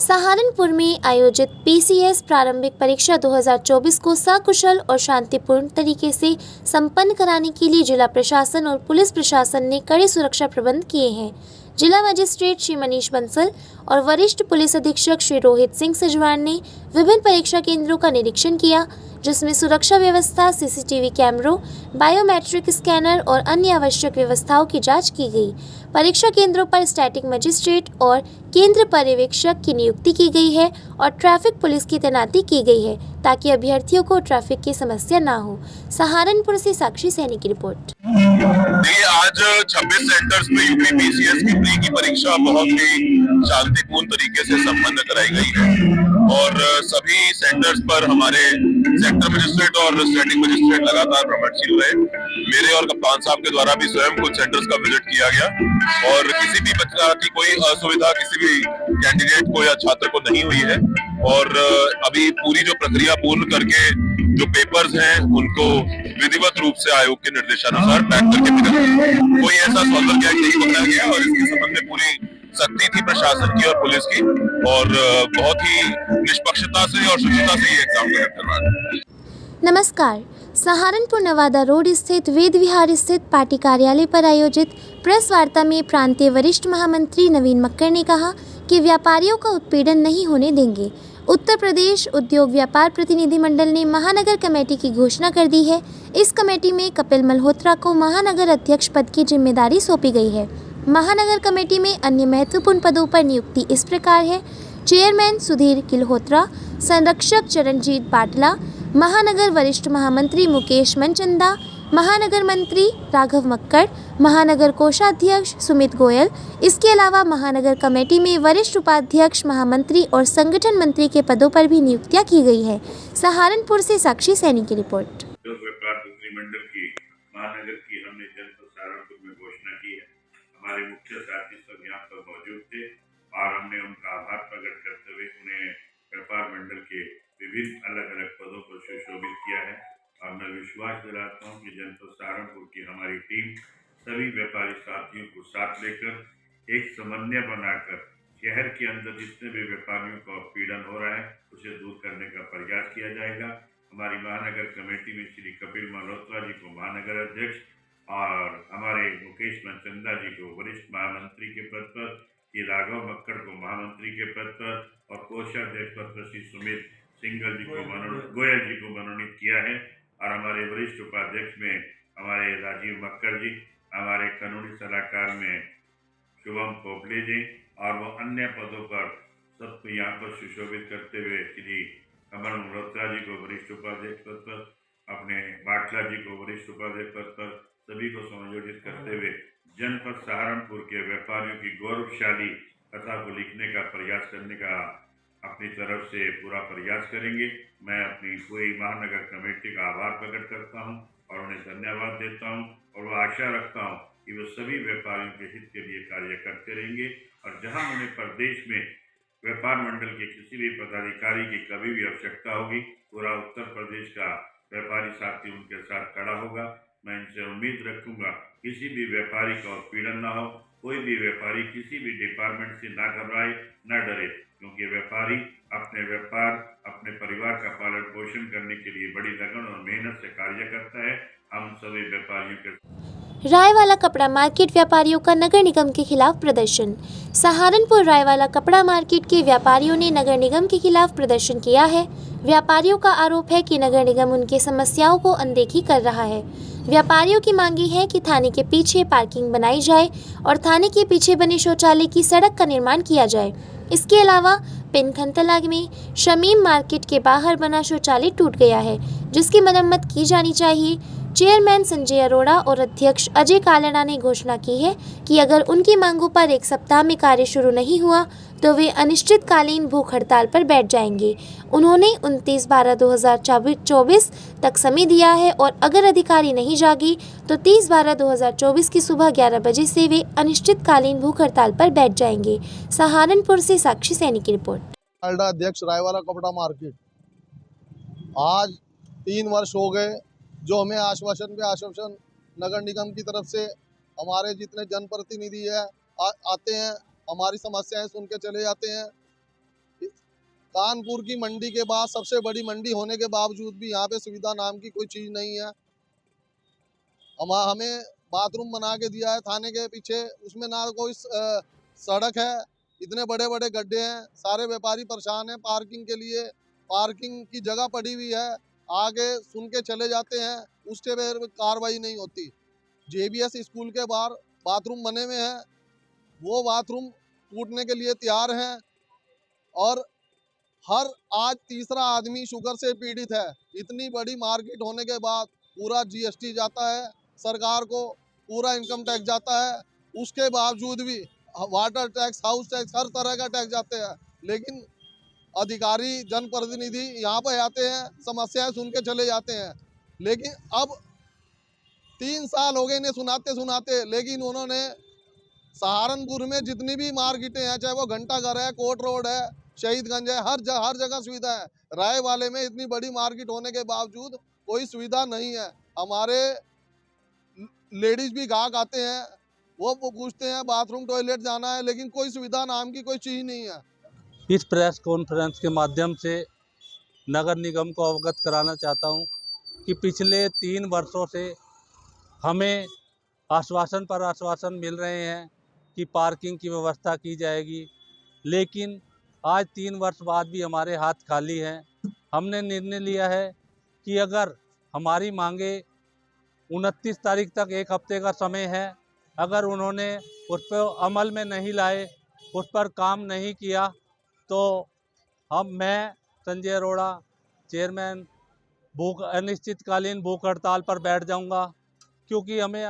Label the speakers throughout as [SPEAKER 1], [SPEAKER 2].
[SPEAKER 1] सहारनपुर में आयोजित पीसीएस प्रारंभिक परीक्षा 2024 को सकुशल और शांतिपूर्ण तरीके से संपन्न कराने के लिए जिला प्रशासन और पुलिस प्रशासन ने कड़े सुरक्षा प्रबंध किए हैं। जिला मजिस्ट्रेट श्री मनीष बंसल और वरिष्ठ पुलिस अधीक्षक श्री रोहित सिंह सजवान ने विभिन्न परीक्षा केंद्रों का निरीक्षण किया, जिसमें सुरक्षा व्यवस्था, सीसीटीवी कैमरों, बायोमेट्रिक स्कैनर और अन्य आवश्यक व्यवस्थाओं की जांच की गई। परीक्षा केंद्रों पर स्टैटिक मजिस्ट्रेट और केंद्र पर्यवेक्षक की नियुक्ति की गई है और ट्रैफिक पुलिस की तैनाती की गई है ताकि अभ्यर्थियों को ट्रैफिक की समस्या ना हो। सहारनपुर से साक्षी सैनी की रिपोर्ट।
[SPEAKER 2] देखिए, आज 26 सेंटर्स पे यूपी पीसीएस की प्री की परीक्षा बहुत ही शांतिपूर्ण तरीके से संपन्न कराई गई है और सभी सेंटर्स पर हमारे सेक्टर मजिस्ट्रेट और स्टैटिक मजिस्ट्रेट लगातार भ्रमणशील रहे। मेरे और कप्तान साहब के द्वारा भी स्वयं कुछ सेंटर्स का विजिट किया गया और किसी भी प्रकार की कोई असुविधा किसी भी कैंडिडेट को या छात्र को नहीं हुई है और अभी पूरी जो प्रक्रिया पूर्ण करके जो पेपर्स हैं उनको विधिवत रूप से आयोग के निर्देशानुसार पैक करके कोई ऐसा सौंदर्य नहीं बनाया गया और इसके संबंध में पूरी सख्ती थी प्रशासन की और पुलिस की और बहुत ही निष्पक्षता से और शुचिता से ये एग्जाम कंडक्ट करवा रहे हैं।
[SPEAKER 1] नमस्कार। सहारनपुर नवादा रोड स्थित वेद विहार स्थित पार्टी कार्यालय पर आयोजित प्रेस वार्ता में प्रांतीय वरिष्ठ महामंत्री नवीन मक्कर ने कहा कि व्यापारियों का उत्पीड़न नहीं होने देंगे। उत्तर प्रदेश उद्योग व्यापार प्रतिनिधि मंडल ने महानगर कमेटी की घोषणा कर दी है। इस कमेटी में कपिल मल्होत्रा को महानगर अध्यक्ष पद की जिम्मेदारी सौंपी गई है। महानगर कमेटी में अन्य महत्वपूर्ण पदों पर नियुक्ति इस प्रकार है: चेयरमैन सुधीर किल्होत्रा, संरक्षक चरणजीत बाटला, महानगर वरिष्ठ महामंत्री मुकेश मनचंदा, महानगर मंत्री राघव मक्कड़, महानगर कोषाध्यक्ष सुमित गोयल। इसके अलावा महानगर कमेटी में वरिष्ठ उपाध्यक्ष, महामंत्री और संगठन मंत्री के पदों पर भी नियुक्तियां की गई है। सहारनपुर से साक्षी सैनी की रिपोर्ट।
[SPEAKER 3] मंडल की महानगर की हमने जनपद सहारनपुर में घोषणा की है। हमारे मुख्य साथी सब यहाँ पर मौजूद थे और हमने उनका आभार प्रकट करते हुए उन्हें व्यापार मंडल के विभिन्न अलग अलग पदों पर सुशोभित किया है और मैं विश्वास दिलाता हूँ कि जनपद सहारनपुर की हमारी टीम सभी व्यापारी साथियों को साथ लेकर एक समन्वय बनाकर शहर के अंदर जितने भी व्यापारियों का पीड़न हो रहा है उसे दूर करने का प्रयास किया जाएगा। हमारी महानगर कमेटी में श्री कपिल मल्होत्रा जी को महानगर अध्यक्ष और हमारे मुकेश मनचंदा जी को वरिष्ठ महामंत्री के पद पर, श्री राघव मक्कड़ को महामंत्री के पद पर और कोषाध्यक्ष पद पर श्री सुमित गोयल जी को मनोनीत किया है और हमारे वरिष्ठ उपाध्यक्ष में हमारे राजीव मक्कड़ जी, हमारे कानूनी सलाहकार में शुभम पोपले जी और वो अन्य पदों पर सबको यहाँ पर सुशोभित करते हुए श्री कमल मल्होत्रा जी को वरिष्ठ उपाध्यक्ष पद पर, अपने बाटला जी को वरिष्ठ उपाध्यक्ष पद पर सभी को समायोजित करते हुए जनपद सहारनपुर के व्यापारियों की गौरवशाली कथा को लिखने का प्रयास करने का अपनी तरफ से पूरा प्रयास करेंगे। मैं अपनी पूरी महानगर कमेटी का आभार प्रकट करता हूं और उन्हें धन्यवाद देता हूं और वो आशा रखता हूं कि वो सभी व्यापारियों के हित के लिए कार्य करते रहेंगे और जहां उन्हें प्रदेश में व्यापार मंडल के किसी भी पदाधिकारी की कभी भी आवश्यकता होगी, पूरा उत्तर प्रदेश का व्यापारी साथी उनके साथ खड़ा होगा। मैं इनसे उम्मीद रखूंगा किसी भी व्यापारी का उत्पीड़न ना हो, कोई भी व्यापारी किसी भी डिपार्टमेंट से ना घबराए ना डरे, क्योंकि व्यापारी अपने व्यापार अपने परिवार का पालन पोषण करने के लिए बड़ी लगन और मेहनत से कार्य करता है। हम सभी व्यापारियों के
[SPEAKER 1] रायवाला कपड़ा मार्केट व्यापारियों का नगर निगम के खिलाफ प्रदर्शन। सहारनपुर रायवाला कपड़ा मार्केट के व्यापारियों ने नगर निगम के खिलाफ प्रदर्शन किया है। व्यापारियों का आरोप है कि नगर निगम उनके समस्याओं को अनदेखी कर रहा है। व्यापारियों की मांगी है कि थाने के पीछे पार्किंग बनाई जाए और थाने के पीछे बने शौचालय की सड़क का निर्माण किया जाए। इसके अलावा पिनखंतला में शमीम मार्केट के बाहर बना शौचालय टूट गया है, जिसकी मरम्मत की जानी चाहिए। चेयरमैन संजय अरोड़ा और अध्यक्ष अजय कालड़ा ने घोषणा की है कि अगर उनकी मांगों पर एक सप्ताह में कार्य शुरू नहीं हुआ तो वे अनिश्चितकालीन भूख हड़ताल पर बैठ जाएंगे। उन्होंने 29/12/2024 तक समय दिया है और अगर अधिकारी नहीं जागी तो 30/12/2024 की सुबह 11 बजे से वे अनिश्चितकालीन भूख हड़ताल पर बैठ जाएंगे। सहारनपुर से साक्षी सैनी की रिपोर्ट।
[SPEAKER 4] अध्यक्ष रायवाला कपड़ा मार्केट, आज 3 वर्ष हो गए जो हमें आश्वासन पे आश्वासन नगर निगम की तरफ से हमारे जितने जनप्रतिनिधि है आते हैं, हमारी समस्याएं सुन के चले जाते हैं। कानपुर की मंडी के बाद सबसे बड़ी मंडी होने के बावजूद भी यहाँ पे सुविधा नाम की कोई चीज़ नहीं है। हमें बाथरूम बना के दिया है थाने के पीछे, उसमें ना कोई सड़क है, इतने बड़े बड़े गड्ढे हैं, सारे व्यापारी परेशान हैं। पार्किंग के लिए पार्किंग की जगह पड़ी हुई है, आगे सुन के चले जाते हैं, उसके पर कार्रवाई नहीं होती। JBS स्कूल के बाहर बाथरूम बने हुए हैं, वो बाथरूम टूटने के लिए तैयार हैं और हर आज तीसरा आदमी शुगर से पीड़ित है। इतनी बड़ी मार्केट होने के बाद पूरा GST जाता है सरकार को, पूरा इनकम टैक्स जाता है, उसके बावजूद भी वाटर टैक्स, हाउस टैक्स, हर तरह का टैक्स जाते हैं, लेकिन अधिकारी जनप्रतिनिधि यहाँ पर आते हैं, समस्याएं सुन के चले जाते हैं। लेकिन अब 3 साल हो गए इन्हें सुनाते सुनाते, लेकिन उन्होंने सहारनपुर में जितनी भी मार्केटें हैं, चाहे वो घंटाघर है, कोर्ट रोड है, शहीदगंज है, हर जगह सुविधा है। राय वाले में इतनी बड़ी मार्केट होने के बावजूद कोई सुविधा नहीं है। हमारे लेडीज भी ग्राहक आते हैं, वो पूछते हैं बाथरूम टॉयलेट जाना है, लेकिन कोई सुविधा नाम की कोई चीज़ नहीं है।
[SPEAKER 5] इस प्रेस कॉन्फ्रेंस के माध्यम से नगर निगम को अवगत कराना चाहता हूं कि पिछले 3 वर्षों से हमें आश्वासन पर आश्वासन मिल रहे हैं कि पार्किंग की व्यवस्था की जाएगी, लेकिन आज 3 वर्ष बाद भी हमारे हाथ खाली हैं। हमने निर्णय लिया है कि अगर हमारी मांगे 29 तारीख तक 1 हफ्ते का समय है, अगर उन्होंने उस पर अमल में नहीं लाए, उस पर काम नहीं किया, तो मैं संजय अरोड़ा चेयरमैन अनिश्चितकालीन भूख हड़ताल पर बैठ जाऊंगा, क्योंकि हमें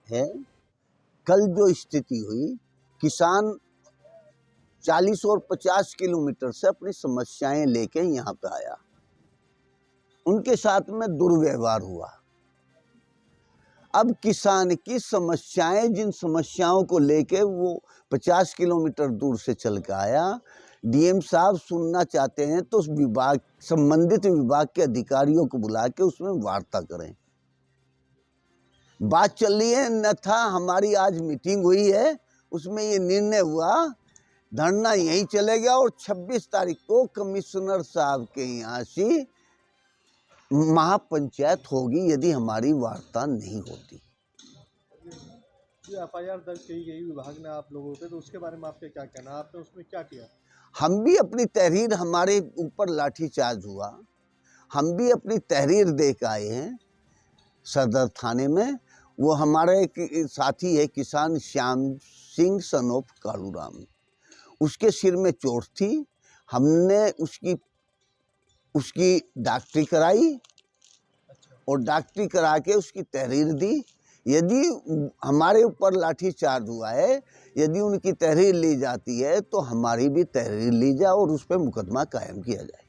[SPEAKER 6] है। कल जो स्थिति हुई, किसान 40 और 50 किलोमीटर से अपनी समस्याएं लेके यहाँ पे आया, उनके साथ में दुर्व्यवहार हुआ। अब किसान की समस्याएं, जिन समस्याओं को लेके वो 50 किलोमीटर दूर से चल के आया, DM साहब सुनना चाहते हैं तो विभाग, संबंधित विभाग के अधिकारियों को बुला के उसमें वार्ता करें। बात चल रही है, न था हमारी आज मीटिंग हुई है, उसमें ये निर्णय हुआ धरना यहीं चलेगा और 26 तारीख को कमिश्नर साहब के यहाँ से महापंचायत होगी यदि हमारी वार्ता नहीं होती।
[SPEAKER 7] FIR दर्ज की गई विभाग ने आप लोगों पे, तो उसके बारे में आपका क्या कहना है? आपने उसमें क्या किया?
[SPEAKER 6] हम भी अपनी तहरीर, हमारे ऊपर लाठीचार्ज हुआ, हम भी अपनी तहरीर दे के आए हैं सदर थाने में। वो हमारा एक साथी है किसान श्याम सिंह सनोप कालूराम, उसके सिर में चोट थी, हमने उसकी डॉक्टरी कराई और डॉक्टरी करा के उसकी तहरीर दी। यदि हमारे ऊपर लाठीचार्ज हुआ है, यदि उनकी तहरीर ली जाती है तो हमारी भी तहरीर ली जाए और उस पर मुकदमा कायम किया जाए।